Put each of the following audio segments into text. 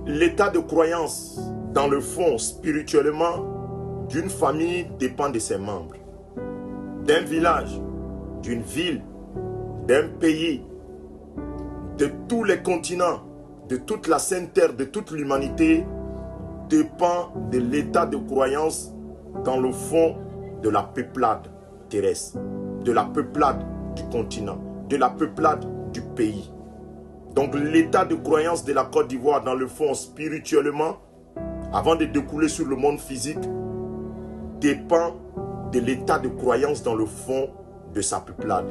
l'état de croyance, dans le fond, spirituellement, d'une famille dépend de ses membres. D'un village, d'une ville, d'un pays, de tous les continents, de toute la sainte terre, de toute l'humanité, dépend de l'état de croyance dans le fond de la peuplade terrestre, de la peuplade du continent, de la peuplade du pays. Donc l'état de croyance de la Côte d'Ivoire dans le fond spirituellement, avant de découler sur le monde physique, dépend de l'état de croyance dans le fond de sa peuplade.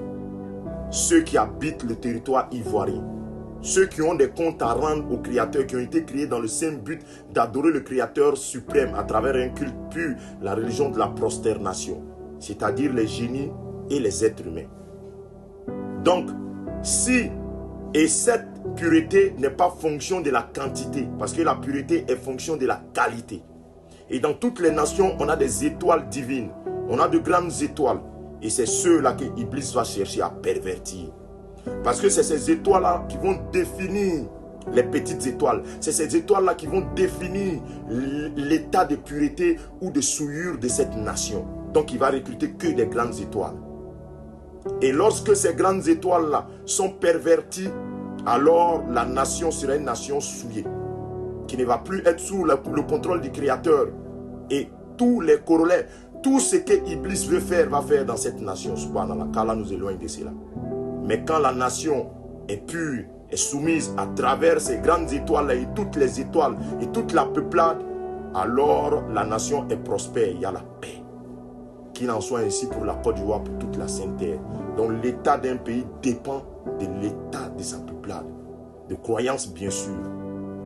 Ceux qui habitent le territoire ivoirien, ceux qui ont des comptes à rendre au Créateur, qui ont été créés dans le simple but d'adorer le Créateur suprême à travers un culte pur, la religion de la prosternation, c'est-à-dire les génies et les êtres humains. Donc, si, et cette pureté n'est pas fonction de la quantité, parce que la pureté est fonction de la qualité. Et dans toutes les nations, on a des étoiles divines, on a de grandes étoiles, et c'est ceux-là que Iblis va chercher à pervertir. Parce que c'est ces étoiles-là qui vont définir les petites étoiles. C'est ces étoiles-là qui vont définir l'état de pureté ou de souillure de cette nation. Donc il va recruter que des grandes étoiles. Et lorsque ces grandes étoiles-là sont perverties, alors la nation sera une nation souillée, qui ne va plus être sous le contrôle du Créateur. Et tous les corollaires, tout ce que Iblis veut faire, va faire dans cette nation. Subhanallah, qu'Allah nous éloigne de cela. Mais quand la nation est pure, est soumise à travers ces grandes étoiles et toutes les étoiles et toute la peuplade, alors la nation est prospère, il y a la paix. Qu'il en soit ainsi pour la Côte d'Ivoire, pour toute la Sainte Terre. Donc l'état d'un pays dépend de l'état de sa peuplade, de croyance bien sûr.